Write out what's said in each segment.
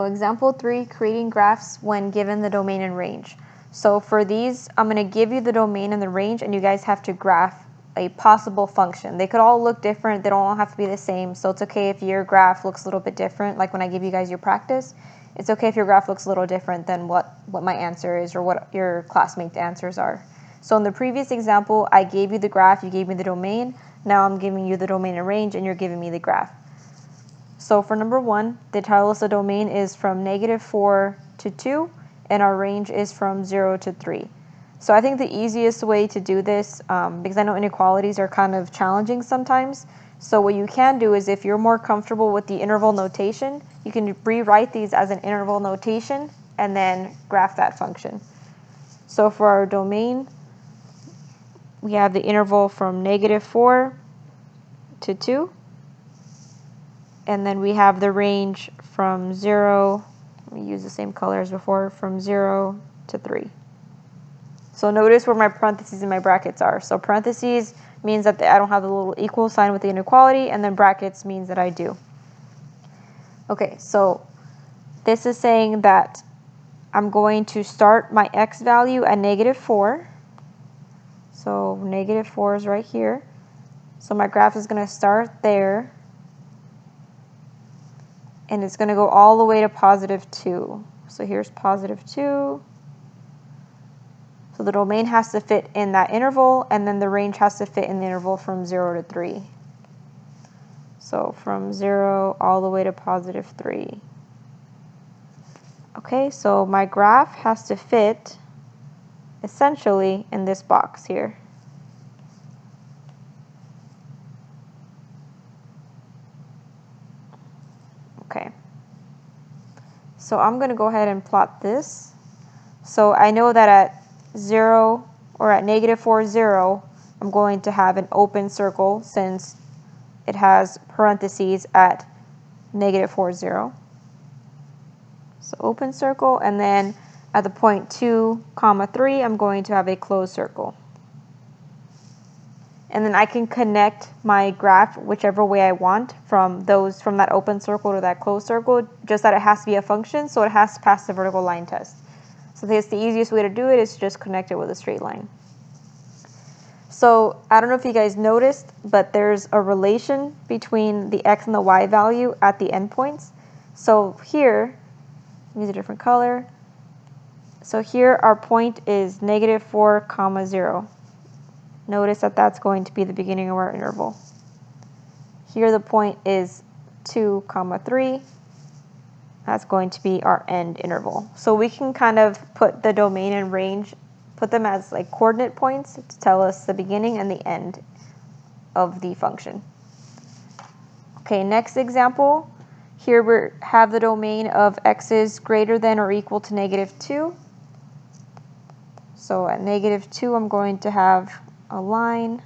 Example 3, creating graphs when given the domain and range. So for these, I'm going to give you the domain and the range, and you guys have to graph a possible function. They could all look different. They don't all have to be the same. So it's okay if your graph looks a little bit different. Like when I give you guys your practice, it's okay if your graph looks a little different than what my answer is or what your classmates' answers are. So in the previous example, I gave you the graph, you gave me the domain. Now I'm giving you the domain and range, and you're giving me the graph. So for number 1, they tell us the domain is from -4 to 2, and our range is from 0 to 3. So I think the easiest way to do this, because I know inequalities are kind of challenging sometimes, so what you can do is if you're more comfortable with the interval notation, you can rewrite these as an interval notation and then graph that function. So for our domain, we have the interval from -4 to 2. And then we have the range from 0, let me use the same color as before, from 0 to 3. So notice where my parentheses and my brackets are. So parentheses means that I don't have the little equal sign with the inequality, and then brackets means that I do. Okay, so this is saying that I'm going to start my x value at -4. So -4 is right here. So my graph is going to start there, and it's going to go all the way to +2. So here's +2. So the domain has to fit in that interval, and then the range has to fit in the interval from 0 to 3. So from 0 all the way to +3. Okay, so my graph has to fit essentially in this box here. Okay. So I'm going to go ahead and plot this. So I know that at 0 or at -4, 0, I'm going to have an open circle since it has parentheses at -4, 0. So open circle, and then at the point 2, 3, I'm going to have a closed circle. And then I can connect my graph whichever way I want from that open circle to that closed circle, just that it has to be a function, so it has to pass the vertical line test. So I think the easiest way to do it is just connect it with a straight line. So I don't know if you guys noticed, but there's a relation between the x and the y value at the endpoints. So here, use a different color. So here our point is -4, 0. Notice that that's going to be the beginning of our interval. Here the point is 2, 3. That's going to be our end interval. So we can kind of put the domain and range, put them as like coordinate points to tell us the beginning and the end of the function. Okay, next example. Here we have the domain of x is greater than or equal to -2. So at -2, I'm going to have a line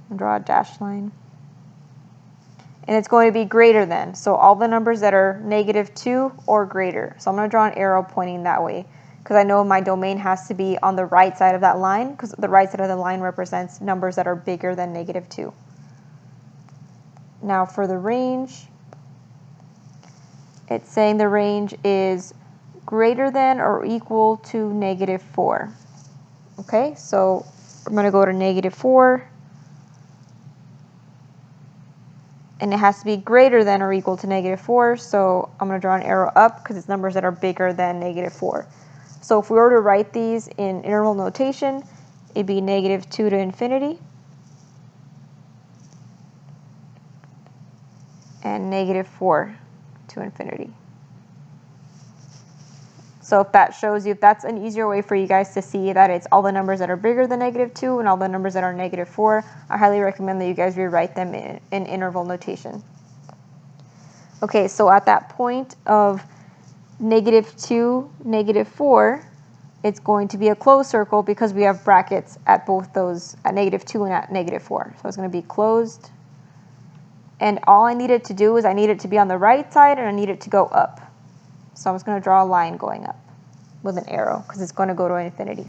and draw a dashed line. And it's going to be greater than. So all the numbers that are -2 or greater. So I'm going to draw an arrow pointing that way because I know my domain has to be on the right side of that line because the right side of the line represents numbers that are bigger than -2. Now for the range, it's saying the range is greater than or equal to -4. Okay, so I'm going to go to -4. And it has to be greater than or equal to -4, so I'm going to draw an arrow up because it's numbers that are bigger than -4. So if we were to write these in interval notation, it'd be -2 to infinity and -4 to infinity. So if that shows you, if that's an easier way for you guys to see that it's all the numbers that are bigger than -2 and all the numbers that are -4, I highly recommend that you guys rewrite them in interval notation. Okay, so at that point of -2, -4, it's going to be a closed circle because we have brackets at both those, at -2 and at -4. So it's going to be closed. And all I need it to do is I need it to be on the right side and I need it to go up. So I'm just going to draw a line going up with an arrow because it's going to go to infinity.